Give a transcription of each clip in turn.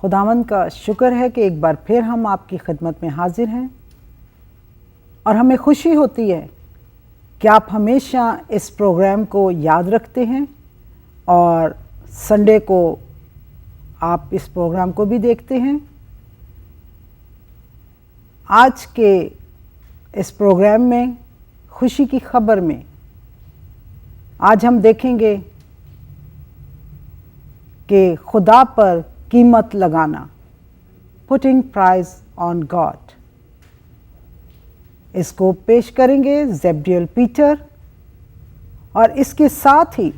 खुदावंद का शुक्र है कि एक बार फिर हम आपकी खिदमत में हाजिर हैं और हमें खुशी होती है कि आप हमेशा इस प्रोग्राम को याद रखते हैं और संडे को आप इस प्रोग्राम को भी देखते हैं। आज के इस प्रोग्राम में खुशी की खबर में आज हम देखेंगे कि खुदा पर कीमत लगाना, पुटिंग प्राइस ऑन गॉड। इसको पेश करेंगे ज़ेब्दियल पीटर और इसके साथ ही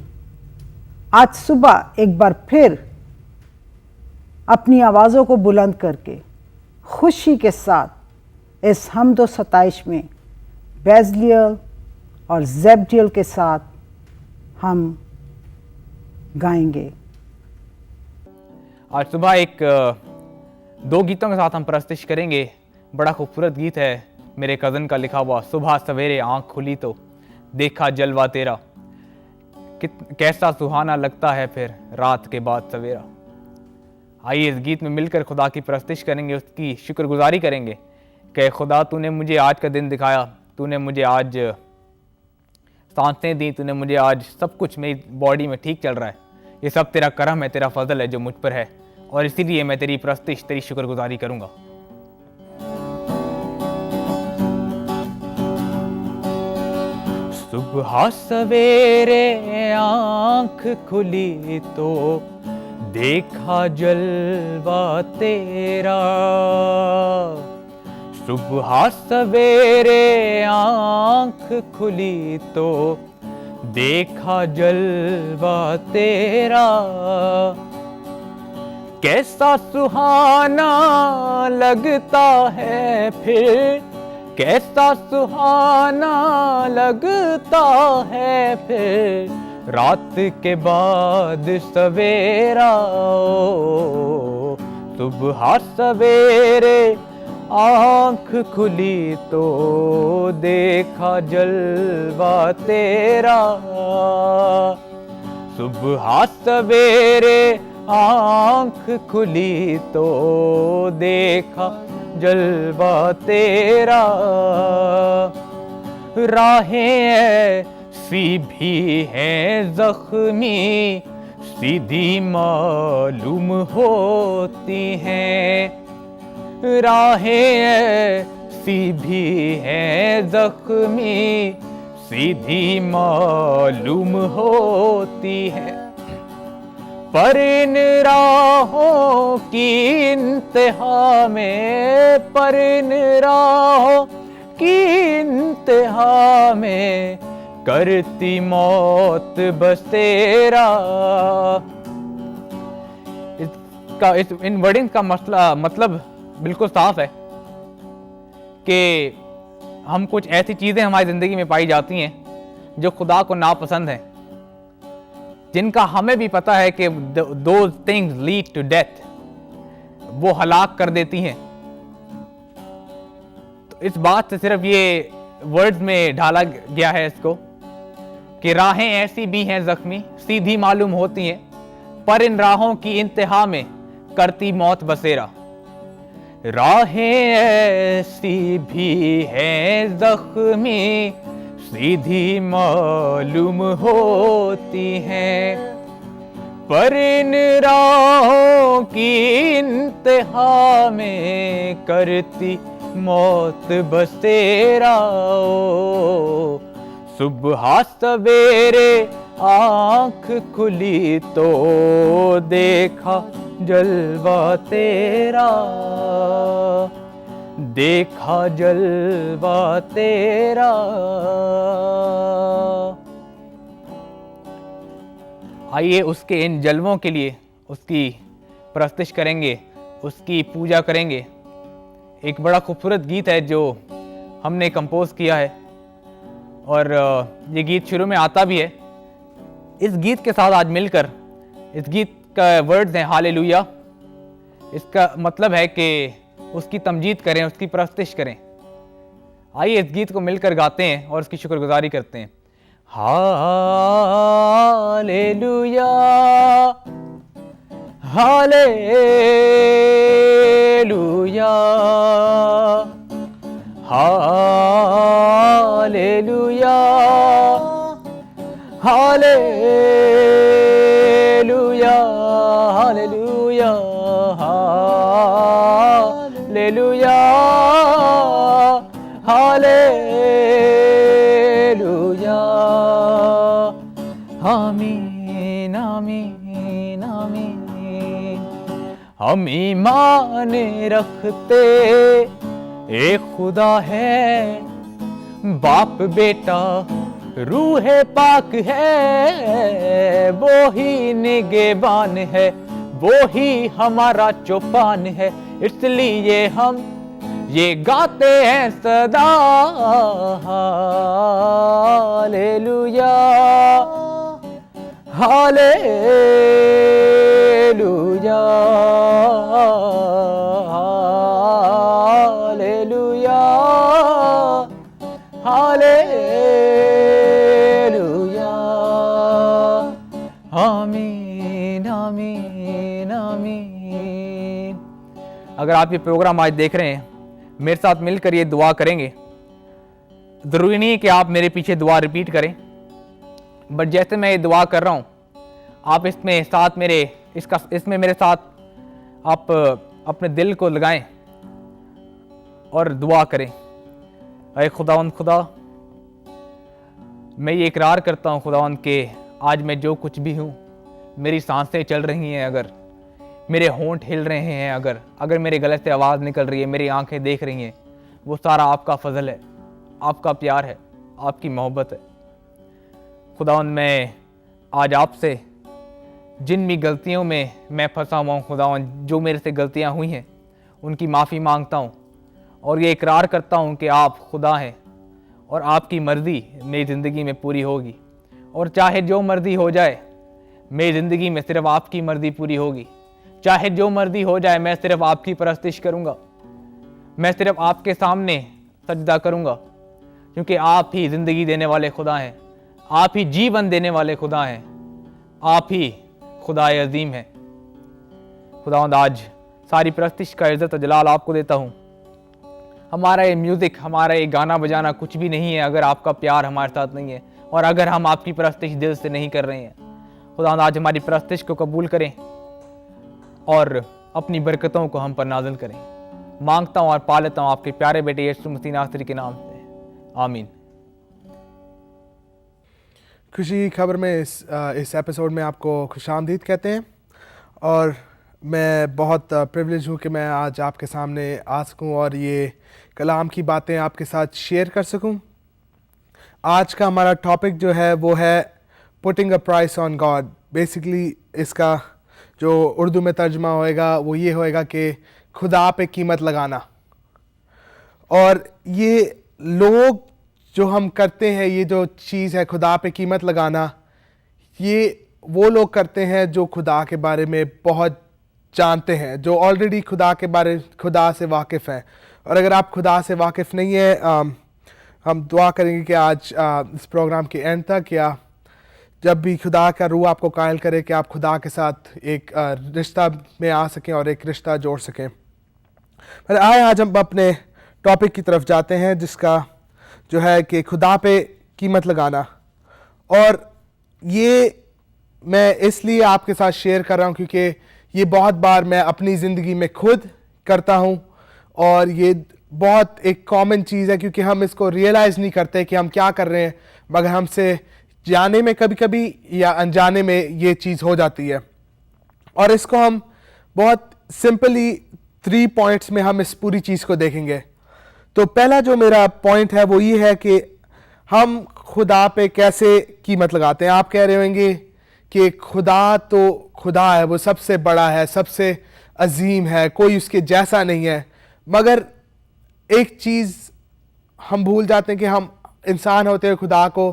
आज सुबह एक बार फिर अपनी आवाज़ों को बुलंद करके खुशी के साथ इस हमदो सताइश में बेज़लियल और ज़ेब्दियल के साथ हम गाएंगे। आज सुबह एक दो गीतों के साथ हम प्रस्तुत करेंगे। बड़ा खूबसूरत गीत है मेरे कज़न का लिखा हुआ, सुबह सवेरे आँख खुली तो देखा जलवा तेरा, कैसा सुहाना लगता है फिर रात के बाद सवेरा। आइए इस गीत में मिलकर खुदा की प्रस्तुत करेंगे, उसकी शुक्रगुजारी करेंगे कि खुदा तूने मुझे आज का दिन दिखाया, तूने मुझे आज सांसें दी, तूने मुझे आज सब कुछ मेरी बॉडी में ठीक चल रहा है। ये सब तेरा करम है, तेरा फजल है जो मुझ पर है, और इसीलिए मैं तेरी प्रस्तुत, तेरी शुक्रगुजारी करूँगा। सुबह सवेरे आँख खुली तो देखा जलवा तेरा, सुबह सवेरे आँख खुली तो देखा जलवा तेरा, कैसा सुहाना लगता है फिर, कैसा सुहाना लगता है फिर रात के बाद सवेरा। सुबह सवेरे आँख खुली तो देखा जलवा तेरा, सुबह सवेरे आँख खुली तो देखा जलवा तेरा, राहें ऐसी भी हैं जख्मी सीधी मालूम होती हैं, राहें ऐसी भी हैं जख्मी सीधी मालूम होती हैं, पर इन राहों की इंतहा में, पर इन राहों की इंतहा में करती मौत बसेरा। इन वर्डिंग का मतलब बिल्कुल साफ है कि हम कुछ ऐसी चीज़ें हमारी ज़िंदगी में पाई जाती हैं जो खुदा को नापसंद हैं, जिनका हमें भी पता है कि those things lead to death, वो हलाक कर देती हैं। तो इस बात से सिर्फ ये वर्ड्स में ढाला गया है इसको कि राहें ऐसी भी हैं जख्मी सीधी मालूम होती हैं, पर इन राहों की इंतहा में करती मौत बसेरा। राहें ऐसी भी हैं जख्मी सीधी मालूम होती हैं, पर इन राहों की इंतहा में करती मौत बसेरा। सुबह सवेरे आँख खुली तो देखा जलवा तेरा, देखा जलवा तेरा। आइए उसके इन जलवों के लिए उसकी प्रस्तुत करेंगे, उसकी पूजा करेंगे। एक बड़ा खूबसूरत गीत है जो हमने कंपोज किया है और ये गीत शुरू में आता भी है। इस गीत के साथ आज मिलकर, इस गीत का वर्ड्स हैं हालेलुया। इसका मतलब है कि उसकी तमजीद करें, उसकी प्रस्तुत करें। आइए इस गीत को मिलकर गाते हैं और उसकी शुक्रगुजारी करते हैं। Hallelujah hallelujah hallelujah hallelujah hallelujah hallelujah hallelujah आमीन आमीन आमीन। हम ईमान रखते एक खुदा है, बाप बेटा रूह पाक है, वो ही निगहबान है, वो ही हमारा चौपान है, इसलिए हम ये गाते हैं सदा हालेलुया हालेलुया हालेलुया हालेलुया आमीन आमीन आमीन। अगर आप ये प्रोग्राम आज देख रहे हैं, मेरे साथ मिलकर ये दुआ करेंगे। जरूरी नहीं है कि आप मेरे पीछे दुआ रिपीट करें, बट जैसे मैं ये दुआ कर रहा हूँ आप इसमें मेरे साथ आप अपने दिल को लगाएं और दुआ करें। अरे खुदावंद खुदा, मैं ये इकरार करता हूँ खुदावंद के आज मैं जो कुछ भी हूँ, मेरी सांसें चल रही हैं, अगर मेरे होंठ हिल रहे हैं, अगर मेरे गले से आवाज़ निकल रही है, मेरी आंखें देख रही हैं, वो सारा आपका फजल है, आपका प्यार है, आपकी मोहब्बत है। खुदावंद मैं आज आपसे जिन भी गलतियों में मैं फंसा हुआ हूँ खुदावंद, जो मेरे से गलतियाँ हुई हैं उनकी माफ़ी मांगता हूँ और ये इकरार करता हूँ कि आप खुदा हैं और आपकी मर्ज़ी मेरी ज़िंदगी में पूरी होगी। और चाहे जो मर्ज़ी हो जाए, मेरी ज़िंदगी में सिर्फ आपकी मर्ज़ी पूरी होगी। चाहे जो मर्ज़ी हो जाए, मैं सिर्फ आपकी परस्तिश करूँगा, मैं सिर्फ आपके सामने सजदा करूँगा, क्योंकि आप ही ज़िंदगी देने वाले खुदा हैं, आप ही जीवन देने वाले खुदा हैं, आप ही खुदा अजीम है। खुदावंद आज सारी परस्तिश का इज़्ज़त और जलाल आपको देता हूँ। हमारा ये म्यूज़िक, हमारा ये गाना बजाना कुछ भी नहीं है अगर आपका प्यार हमारे साथ नहीं है और अगर हम आपकी परस्तिश दिल से नहीं कर रहे हैं। खुदावंद आज हमारी परस्तिश को कबूल करें और अपनी बरकतों को हम पर नाज़िल करें। मांगता हूँ और पा लेता हूँ आपके प्यारे बेटे यीशु मसीह नासरी के नाम से, आमीन। खुशी की खबर में इस एपिसोड में आपको खुशामदीद कहते हैं और मैं बहुत प्रिविलेज हूँ कि मैं आज आपके सामने आ सकूँ और ये कलाम की बातें आपके साथ शेयर कर सकूँ। आज का हमारा टॉपिक जो है वो है putting a price on God. Basically इसका जो उर्दू में तर्जमा होएगा वो ये होएगा कि खुदा पे कीमत लगाना। और ये लोग जो हम करते हैं, ये जो चीज़ है खुदा पे कीमत लगाना, ये वो लोग करते हैं जो खुदा के बारे में बहुत जानते हैं, जो ऑलरेडी खुदा से वाकिफ़ हैं। और अगर आप खुदा से वाकिफ़ नहीं है, हम दुआ करेंगे कि आज इस प्रोग्राम के एंड तक या जब भी खुदा का रूह आपको कायल करे कि आप खुदा के साथ एक रिश्ता में आ सकें और एक रिश्ता जोड़ सकें। पर आज हम अपने टॉपिक की तरफ जाते हैं, जिसका जो है कि खुदा पे कीमत लगाना। और ये मैं इसलिए आपके साथ शेयर कर रहा हूँ क्योंकि ये बहुत बार मैं अपनी ज़िंदगी में खुद करता हूँ और ये बहुत एक कॉमन चीज़ है, क्योंकि हम इसको रियलाइज़ नहीं करते कि हम क्या कर रहे हैं, मगर हमसे जाने में कभी कभी या अनजाने में ये चीज़ हो जाती है। और इसको हम बहुत सिंपली 3 पॉइंट्स में हम इस पूरी चीज़ को देखेंगे। तो पहला जो मेरा पॉइंट है वो ये है कि हम खुदा पे कैसे कीमत लगाते हैं। आप कह रहे होंगे कि खुदा तो खुदा है, वो सबसे बड़ा है, सबसे अजीम है, कोई उसके जैसा नहीं है। मगर एक चीज़ हम भूल जाते हैं कि हम इंसान होते हैं खुदा को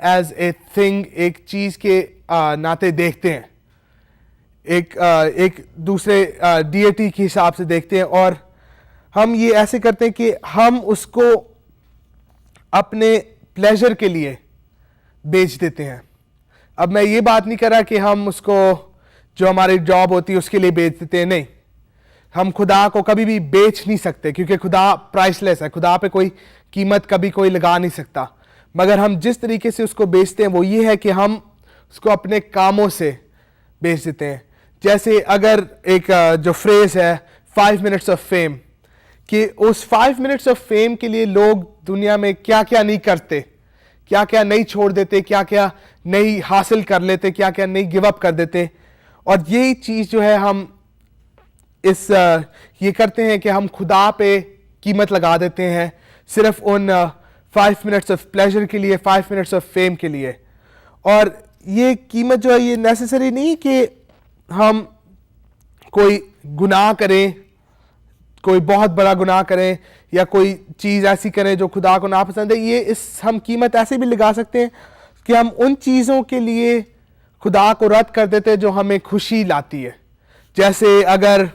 एज ए थिंग, एक चीज़ के नाते देखते हैं, एक दूसरे डीएटी के हिसाब से देखते हैं। और हम ये ऐसे करते हैं कि हम उसको अपने प्लेजर के लिए बेच देते हैं। अब मैं ये बात नहीं कर रहा कि हम उसको जो हमारी जॉब होती है उसके लिए बेच देते हैं। नहीं, हम खुदा को कभी भी बेच नहीं सकते, क्योंकि खुदा प्राइसलेस है, खुदा पे कोई कीमत कभी कोई लगा नहीं सकता। मगर हम जिस तरीके से उसको बेचते हैं वो ये है कि हम उसको अपने कामों से बेच देते हैं। जैसे अगर एक जो फ्रेज है 5 मिनट्स ऑफ फेम, कि उस 5 मिनट्स ऑफ फेम के लिए लोग दुनिया में क्या क्या नहीं करते, क्या क्या नहीं छोड़ देते, क्या क्या नहीं हासिल कर लेते, क्या क्या नहीं गिव अप कर देते। और यही चीज जो है हम ये करते हैं कि हम खुदा पे कीमत लगा देते हैं सिर्फ उन 5 मिनट्स ऑफ प्लेजर के लिए, 5 मिनट्स ऑफ फेम के लिए। और ये कीमत जो है ये नेसेसरी नहीं कि हम कोई गुनाह करें, कोई बहुत बड़ा गुनाह करें या कोई चीज़ ऐसी करें जो खुदा को नापसंद है। ये हम कीमत ऐसे भी लगा सकते हैं कि हम उन चीज़ों के लिए खुदा को रद्द कर देते हैं जो हमें खुशी लाती है। जैसे अगर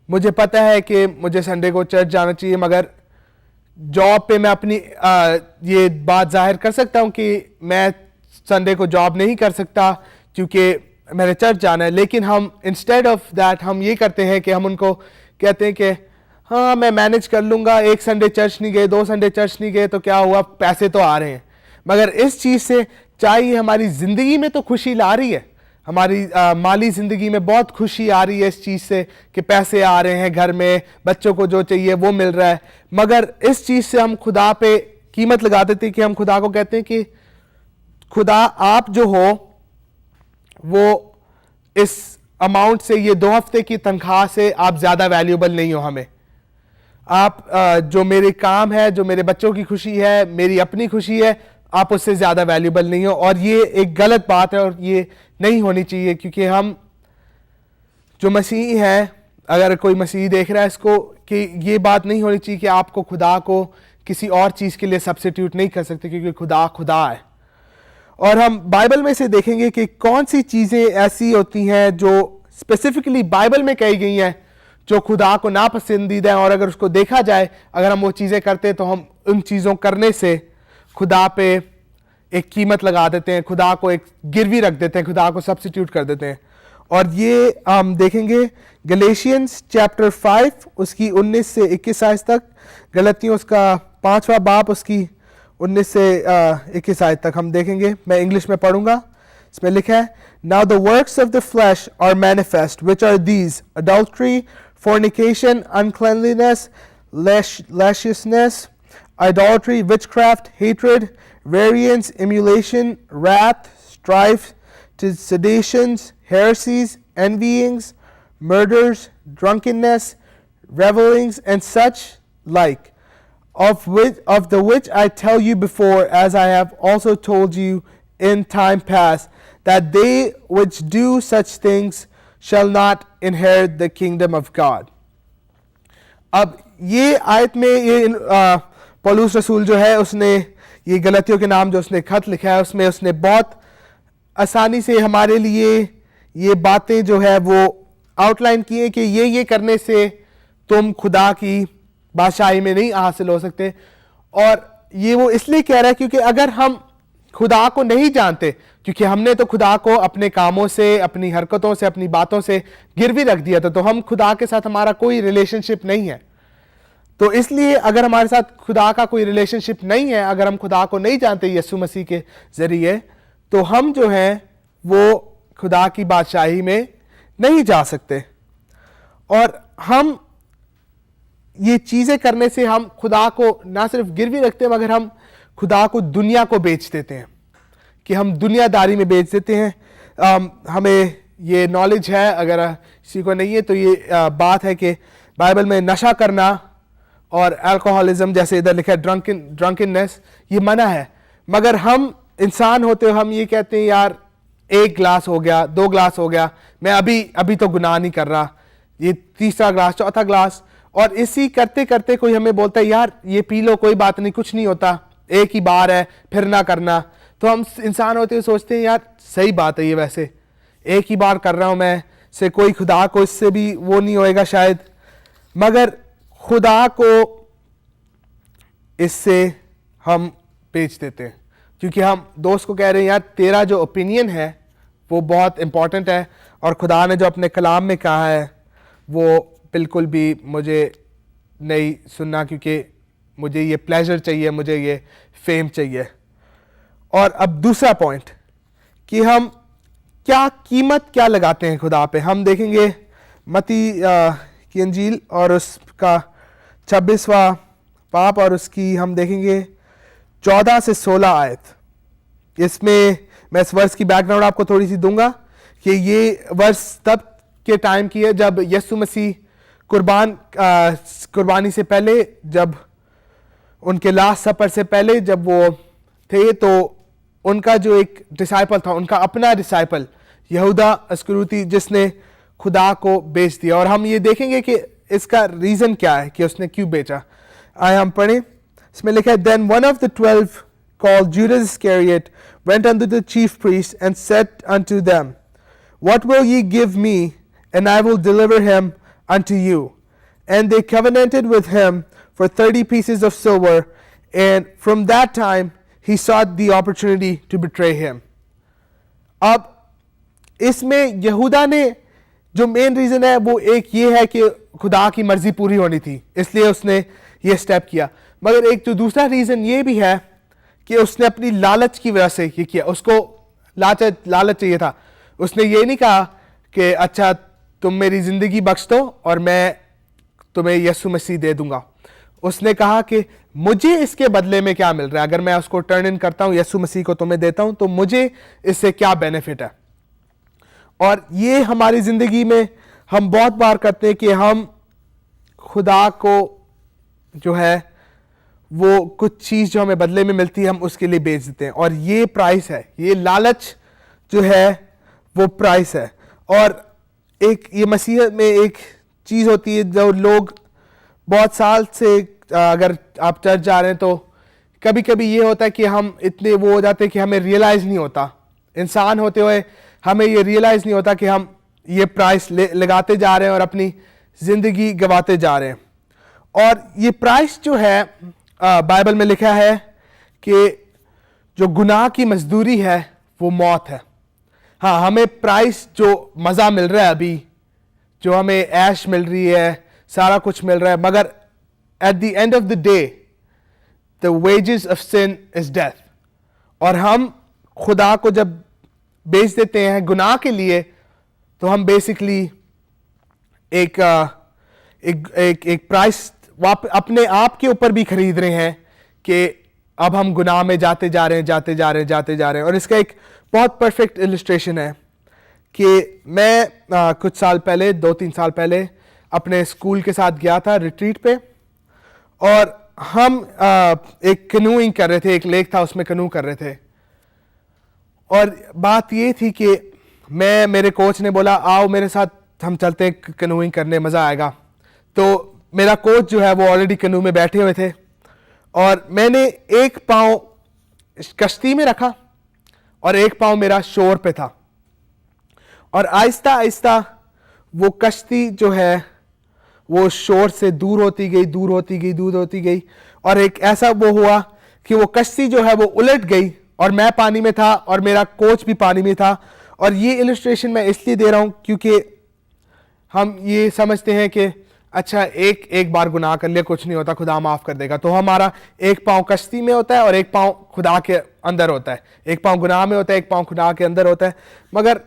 मुझे पता है कि मुझे संडे को चर्च जाना चाहिए, मगर जॉब पे मैं अपनी ये बात जाहिर कर सकता हूँ कि मैं संडे को जॉब नहीं कर सकता क्योंकि मैंने चर्च जाना है। लेकिन हम इंस्टेड ऑफ दैट हम ये करते हैं कि हम उनको कहते हैं कि हाँ मैं मैनेज कर लूँगा, एक संडे चर्च नहीं गए, 2 संडे चर्च नहीं गए तो क्या हुआ, पैसे तो आ रहे हैं। मगर इस चीज़ से चाहे ये हमारी ज़िंदगी में तो खुशी ला रही है, हमारी माली ज़िंदगी में बहुत खुशी आ रही है इस चीज़ से कि पैसे आ रहे हैं घर में, बच्चों को जो चाहिए वो मिल रहा है। मगर इस चीज़ से हम खुदा पे कीमत लगा देते हैं कि हम खुदा को कहते हैं कि खुदा आप जो हो वो इस अमाउंट से, ये 2 हफ्ते की तनख्वाह से आप ज़्यादा वैल्यूएबल नहीं हो हमें। आप जो मेरे काम है, जो मेरे बच्चों की खुशी है, मेरी अपनी खुशी है, आप उससे ज़्यादा वैल्यूएबल नहीं हो। और ये एक गलत बात है और ये नहीं होनी चाहिए, क्योंकि हम जो मसीह हैं, अगर कोई मसीह देख रहा है इसको, कि ये बात नहीं होनी चाहिए कि आपको खुदा को किसी और चीज़ के लिए सब्स्टिट्यूट नहीं कर सकते, क्योंकि खुदा खुदा है। और हम बाइबल में से देखेंगे कि कौन सी चीज़ें ऐसी होती हैं जो स्पेसिफिकली बाइबल में कही गई हैं जो खुदा को नापसंदीदा है, और अगर उसको देखा जाए, अगर हम वो चीज़ें करते हैं तो हम उन चीज़ों करने से खुदा पे एक कीमत लगा देते हैं, खुदा को एक गिरवी रख देते हैं, खुदा को सब्स्टिट्यूट कर देते हैं। और ये हम देखेंगे गलेशियंस चैप्टर 5 उसकी 19 से 21 आयत तक, गलतियों उसका 5वां बाब उसकी 19 से 21 आयत तक हम देखेंगे। मैं इंग्लिश में पढ़ूंगा। इसमें लिखा है, Now the works of the flesh are manifest, which are these: adultery, fornication, uncleanliness, lasciviousness, idolatry, witchcraft, hatred, variance, emulation, wrath, strife, seditions, heresies, envyings, murders, drunkenness, revelings, and such like, of the which I tell you before, as I have also told you in time past, that they which do such things shall not inherit the kingdom of God. अब ये आयत में ये पौलुस रसूल जो है उसने ये गलतियों के नाम जो उसने खत लिखा है उसमें उसने बहुत आसानी से हमारे लिए ये बातें जो है वो आउटलाइन की है कि ये करने से तुम खुदा की बादशाही में नहीं हासिल हो सकते। और ये वो इसलिए कह रहा है क्योंकि अगर हम खुदा को नहीं जानते, क्योंकि हमने तो खुदा को अपने कामों से, अपनी हरकतों से, अपनी बातों से गिरवी रख दिया था, तो हम खुदा के साथ हमारा कोई रिलेशनशिप नहीं है। तो इसलिए अगर हमारे साथ खुदा का कोई रिलेशनशिप नहीं है, अगर हम खुदा को नहीं जानते यीशु मसीह के जरिए, तो हम जो हैं वो खुदा की बादशाही में नहीं जा सकते। और हम ये चीज़ें करने से हम खुदा को ना सिर्फ गिरवी रखते हैं, मगर हम खुदा को दुनिया को बेच देते हैं, कि हम दुनियादारी में बेच देते हैं। हमें ये नॉलेज है, अगर किसी को नहीं है तो ये बात है कि बाइबल में नशा करना और अल्कोहलिज्म, जैसे इधर लिखा है ड्रंकननेस, ये मना है। मगर हम इंसान होते हुए हम ये कहते हैं यार 1 गिलास हो गया, 2 गिलास हो गया, मैं अभी तो गुनाह नहीं कर रहा, ये 3रा गिलास, 4था गिलास, और इसी करते करते कोई हमें बोलता है यार ये पी लो, कोई बात नहीं, कुछ नहीं होता, एक ही बार है, फिर ना करना। तो हम इंसान होते हुए सोचते हैं यार सही बात है, ये वैसे एक ही बार कर रहा हूं मैं, से कोई खुदा को इससे भी वो नहीं होएगा शायद। मगर खुदा को इससे हम बेच देते हैं, क्योंकि हम दोस्त को कह रहे हैं यार तेरा जो ओपिनियन है वो बहुत इंपॉर्टेंट है, और खुदा ने जो अपने कलाम में कहा है वो बिल्कुल भी मुझे नहीं सुनना, क्योंकि मुझे ये प्लेजर चाहिए, मुझे ये फेम चाहिए। और अब दूसरा पॉइंट कि हम क्या कीमत क्या लगाते हैं खुदा पे। हम देखेंगे मत्ती की अंजील और उसका 26वां पाप और उसकी हम देखेंगे 14 से 16 आयत। इसमें मैं इस वर्ष की बैकग्राउंड आपको थोड़ी सी दूंगा कि ये वर्ष तब के टाइम की है जब यीशु मसीह कुर्बानी से पहले, जब उनके लास्ट सफर से पहले जब वो थे, तो उनका जो एक डिसाइपल था, उनका अपना डिसाइपल यहूदा अस्करियोती, जिसने खुदा को बेच दिया। और हम ये देखेंगे कि इसका रीजन क्या है कि उसने क्यों बेचा। आए हम पढ़ें। इसमें लिखा है, then one of the 12 called Judas Iscariot went unto the chief priests and said unto them, What will ye give me, and I will deliver him unto you? And they covenanted with him for 30 pieces of silver, and from that time he sought the opportunity to betray him. अब इसमें यहूदा ने जो main reason है वो एक ये है कि खुदा की मर्जी पूरी होनी थी, इसलिए उसने ये स्टेप किया। मगर एक जो दूसरा रीजन ये भी है कि उसने अपनी लालच की वजह से ये किया। उसको लालच चाहिए था। उसने ये नहीं कहा कि अच्छा तुम मेरी जिंदगी बख्श दो और मैं तुम्हें यीशु मसीह दे दूंगा। उसने कहा कि मुझे इसके बदले में क्या मिल रहा है, अगर मैं उसको टर्न इन करता हूं, यीशु मसीह को तुम्हें देता हूं, तो मुझे इससे क्या बेनिफिट है। और ये हमारी जिंदगी में हम बहुत बार करते हैं कि हम खुदा को जो है वो कुछ चीज जो हमें बदले में मिलती है हम उसके लिए बेच देते हैं। और ये प्राइस है, ये लालच जो है वो प्राइस है। और एक ये मसीह में एक चीज होती है, जो लोग बहुत साल से, अगर आप चर्च जा रहे हैं तो कभी कभी ये होता है कि हम इतने वो हो जाते हैं कि हमें रियलाइज नहीं होता, इंसान होते हुए हमें ये रियलाइज नहीं होता कि हम ये प्राइस लगाते जा रहे हैं और अपनी जिंदगी गंवाते जा रहे हैं। और ये प्राइस जो है बाइबल में लिखा है कि जो गुनाह की मजदूरी है वो मौत है। हाँ, हमें प्राइस जो मज़ा मिल रहा है अभी, जो हमें ऐश मिल रही है, सारा कुछ मिल रहा है, मगर at the end of the day the wages of sin is death. और हम खुदा को जब बेच देते हैं गुनाह के लिए, तो हम बेसिकली एक प्राइस अपने आप के ऊपर भी खरीद रहे हैं कि अब हम गुनाह में जाते जा रहे हैं। और इसका एक बहुत परफेक्ट इलस्ट्रेशन है कि मैं कुछ साल पहले, 2-3 साल पहले अपने स्कूल के साथ गया था रिट्रीट पे, और हम एक कनूइंग कर रहे थे, एक लेक था उसमें कनू कर रहे थे। और बात ये थी कि मेरे कोच ने बोला आओ मेरे साथ हम चलते हैं कनूइंग करने, मज़ा आएगा। तो मेरा कोच जो है वो ऑलरेडी कनू में बैठे हुए थे, और मैंने एक पाँव कश्ती में रखा और एक पाँव मेरा शोर पे था। और आहिस्ता आहिस्ता वो कश्ती जो है वो शोर से दूर होती गई, और एक ऐसा वो हुआ कि वो कश्ती जो है वो उलट गई और मैं पानी में था और मेरा कोच भी पानी में था। और ये इलस्ट्रेशन मैं इसलिए दे रहा हूँ क्योंकि हम ये समझते हैं कि अच्छा एक बार गुनाह कर लिया कुछ नहीं होता, खुदा माफ कर देगा। तो हमारा एक पाँव कश्ती में होता है और एक पाँव खुदा के अंदर होता है, एक पाँव गुनाह में होता है, एक पाँव खुदा के अंदर होता है। मगर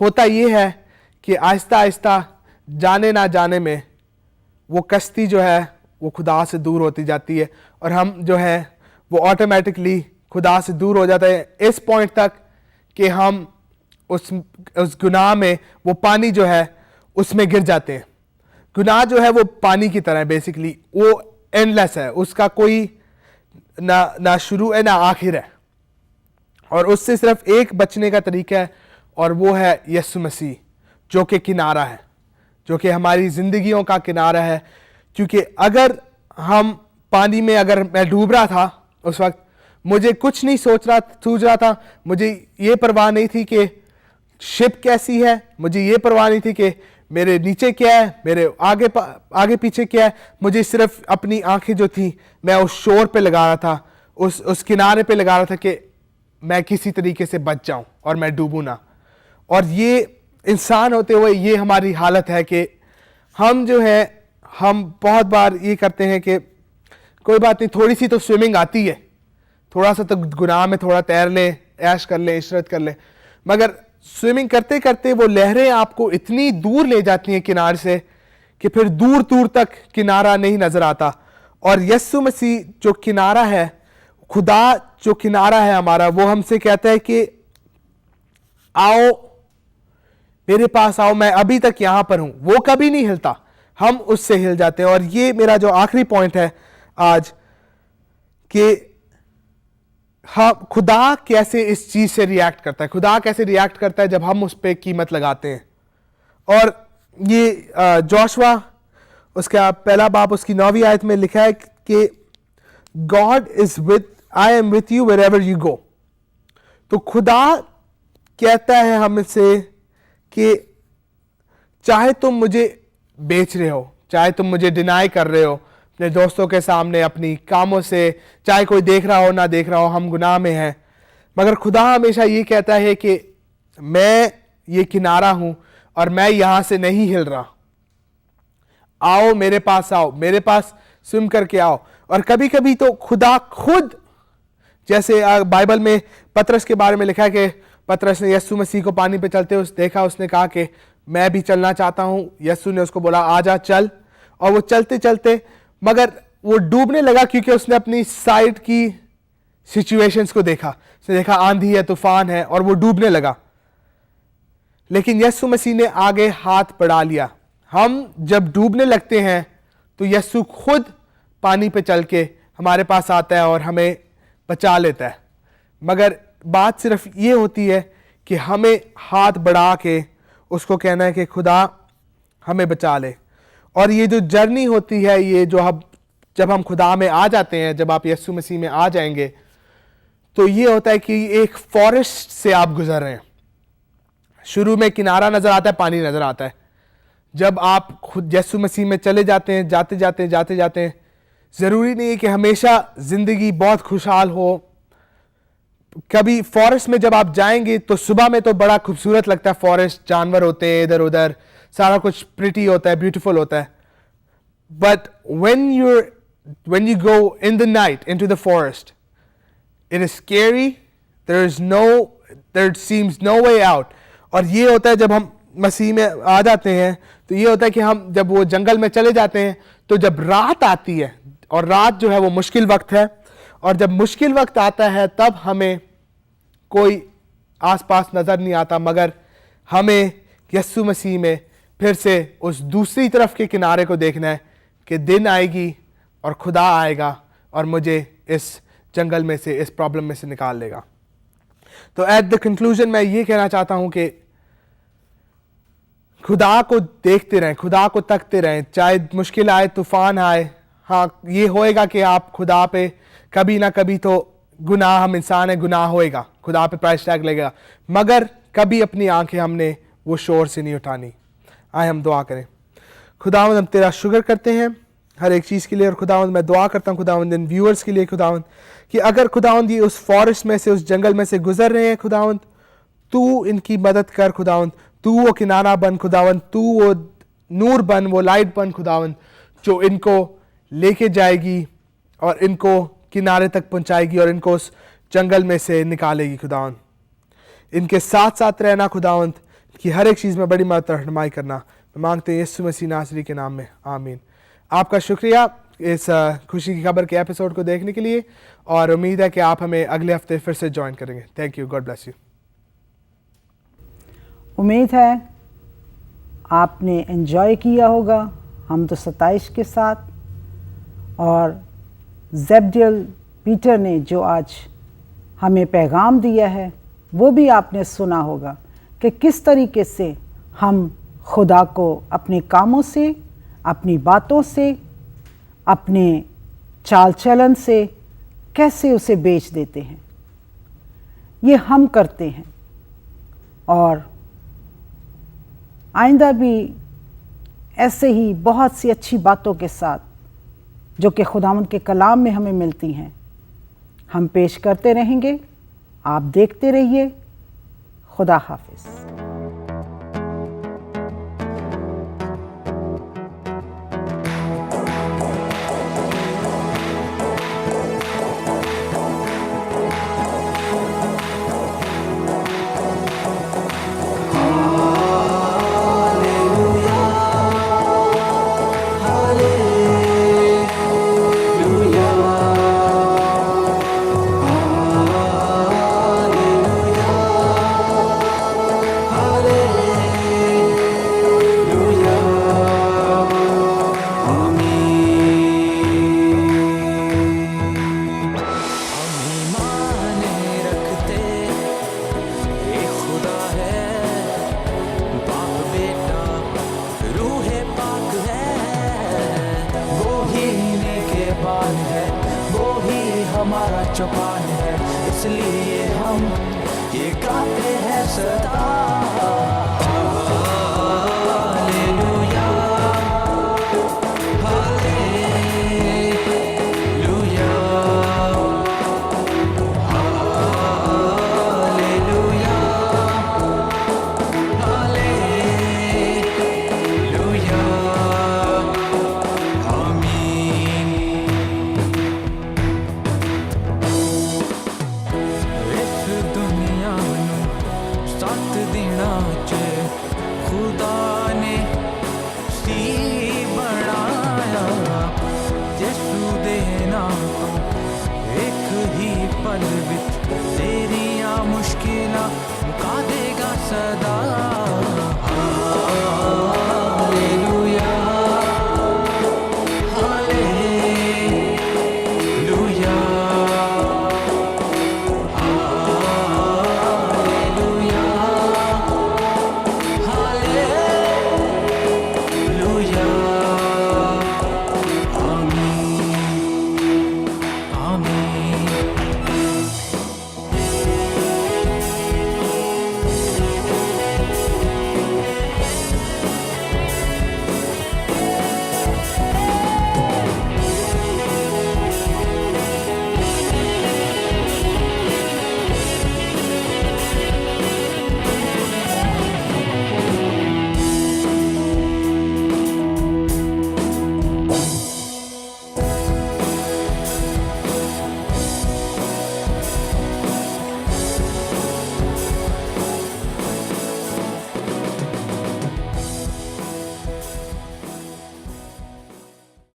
होता ये है कि आहिस्ता आहिस्ता जाने ना जाने में वो कश्ती जो है वो खुदा से दूर होती जाती है, और हम जो है वो ऑटोमेटिकली खुदा से दूर हो जाता है इस पॉइंट तक कि हम उस गुनाह में, वो पानी जो है उसमें गिर जाते हैं। गुनाह जो है वो पानी की तरह है, बेसिकली वो एंडलेस है, उसका कोई ना शुरू है ना आखिर है, और उससे सिर्फ एक बचने का तरीका है, और वो है यीशु मसीह, जो कि किनारा है, जो कि हमारी जिंदगियों का किनारा है। क्योंकि अगर हम पानी में, अगर मैं डूब रहा था उस वक्त, मुझे कुछ नहीं सूझ रहा था, मुझे ये परवाह नहीं थी कि शिप कैसी है, मुझे ये परवाह नहीं थी कि मेरे नीचे क्या है, मेरे आगे पीछे क्या है। मुझे सिर्फ अपनी आंखें जो थी मैं उस शोर पे लगा रहा था, उस किनारे पे लगा रहा था कि मैं किसी तरीके से बच जाऊं और मैं डूबूं ना। और ये इंसान होते हुए ये हमारी हालत है कि हम जो है हम बहुत बार ये करते हैं कि कोई बात नहीं, थोड़ी सी तो स्विमिंग आती है, थोड़ा सा तो गुनाह में थोड़ा तैर ले, ऐश कर ले, इशरत कर ले, मगर स्विमिंग करते करते वो लहरें आपको इतनी दूर ले जाती हैं किनारे से कि फिर दूर दूर तक किनारा नहीं नजर आता। और यीशु मसीह जो किनारा है, खुदा जो किनारा है हमारा, वो हमसे कहता है कि आओ मेरे पास आओ, मैं अभी तक यहां पर हूं। वो कभी नहीं हिलता, हम उससे हिल जाते हैं। और ये मेरा जो आखिरी पॉइंट है आज कि हाँ, खुदा कैसे इस चीज से रिएक्ट करता है, खुदा कैसे रिएक्ट करता है जब हम उस पर कीमत लगाते हैं। और ये जोशुआ उसका पहला बाब उसकी 9वीं आयत में लिखा है कि God is with, I am with you wherever you go. तो खुदा कहता है हमसे कि चाहे तुम मुझे बेच रहे हो, चाहे तुम मुझे डिनाई कर रहे हो अपने दोस्तों के सामने, अपनी कामों से, चाहे कोई देख रहा हो ना देख रहा हो, हम गुनाह में हैं, मगर खुदा हमेशा ये कहता है कि मैं ये किनारा हूं और मैं यहां से नहीं हिल रहा। आओ मेरे पास, आओ मेरे पास स्विम करके आओ। और कभी कभी तो खुदा खुद, जैसे बाइबल में पतरस के बारे में लिखा है कि पतरस ने यीशु मसीह को पानी पे चलते हुए देखा, उसने कहा कि मैं भी चलना चाहता हूं। यीशु ने उसको बोला आजा चल, और वो चलते चलते, मगर वो डूबने लगा क्योंकि उसने अपनी साइड की सिचुएशंस को देखा। उसने देखा आंधी है, तूफान है, और वो डूबने लगा। लेकिन यीशु मसीह ने आगे हाथ बढ़ा लिया। हम जब डूबने लगते हैं तो यीशु खुद पानी पे चल के हमारे पास आता है और हमें बचा लेता है। मगर बात सिर्फ ये होती है कि हमें हाथ बढ़ा के उसको कहना है कि खुदा हमें बचा ले। और ये जो जर्नी होती है, ये जो जब हम खुदा में आ जाते हैं, जब आप यीशु मसीह में आ जाएंगे, तो ये होता है कि एक फॉरेस्ट से आप गुजर रहे हैं। शुरू में किनारा नजर आता है, पानी नजर आता है। जब आप खुद यीशु मसीह में चले जाते हैं, जाते जाते जरूरी नहीं है कि हमेशा जिंदगी बहुत खुशहाल हो। कभी फॉरेस्ट में जब आप जाएंगे तो सुबह में तो बड़ा खूबसूरत लगता है, फॉरेस्ट, जानवर होते हैं इधर उधर, सारा कुछ प्रिटी होता है, ब्यूटीफुल होता है। But when you go in the night into the forest, it is scary, there seems no way out। और ये होता है जब हम मसीह में आ जाते हैं, तो ये होता है कि हम जब वो जंगल में चले जाते हैं, तो जब रात आती है, और रात जो है वो मुश्किल वक्त है, और जब मुश्किल वक्त आता है तब हमें कोई आसपास नजर नहीं आता, मगर हमें यीशु मसीह में फिर से उस दूसरी तरफ के किनारे को देखना है कि दिन आएगी और खुदा आएगा और मुझे इस जंगल में से, इस प्रॉब्लम में से निकाल लेगा। तो एट द कंक्लूजन मैं ये कहना चाहता हूं कि खुदा को देखते रहें, खुदा को तकते रहें, चाहे मुश्किल आए, तूफान आए। हाँ, ये होएगा कि आप खुदा पे कभी ना कभी तो गुनाह, हम इंसान है, गुनाह होएगा, खुदा पे प्राइस टैग लगेगा, मगर कभी अपनी आंखें हमने वो शोर से नहीं उठानी। आए हम दुआ करें। खुदावंद, हम तेरा शुक्र करते हैं हर एक चीज़ के लिए, और खुदावंद मैं दुआ करता हूँ खुदावंद इन व्यूअर्स के लिए खुदावंद, कि अगर खुदावंद ये उस फॉरेस्ट में से, उस जंगल में से गुजर रहे हैं खुदावंद, तू इनकी मदद कर खुदावंद, तू वो किनारा बन खुदावंद, तू वो नूर बन, वो लाइट बन खुदावंद, जो इनको लेके जाएगी और इनको किनारे तक पहुंचाएगी और इनको उस जंगल में से निकालेगी खुदावंद। इनके साथ साथ रहना खुदावंद, कि हर एक चीज़ में बड़ी मदद रहनुमाई करना। मैं मांगते हैं यीशु मसीह नासरी के नाम में, आमीन। आपका शुक्रिया इस खुशी की खबर के एपिसोड को देखने के लिए, और उम्मीद है कि आप हमें अगले हफ्ते फिर से ज्वाइन करेंगे। Thank you, God bless you. उम्मीद है आपने एंजॉय किया होगा हम तो 27 के साथ, और ज़ेब्डियल पीटर ने जो आज हमें पैगाम दिया है वो भी आपने सुना होगा कि किस तरीके से हम खुदा को अपने कामों से, अपनी बातों से, अपने चाल चलन से कैसे उसे बेच देते हैं। ये हम करते हैं, और आइंदा भी ऐसे ही बहुत सी अच्छी बातों के साथ, जो कि खुदावंद के कलाम में हमें मिलती हैं, हम पेश करते रहेंगे। आप देखते रहिए। खुदा हाफिज़। हमारा चौपाल है, इसलिए हम ये गाते हैं सदा। हालेलुया, हालेलुया, हालेलुया, हालेलुया, आमीन। इस दुनिया नू साथ देना च खुदा ने सी बनाया, यसू दे नाम तो एक ही पल विच तेरियां मुश्किलां मुका देगा सदा।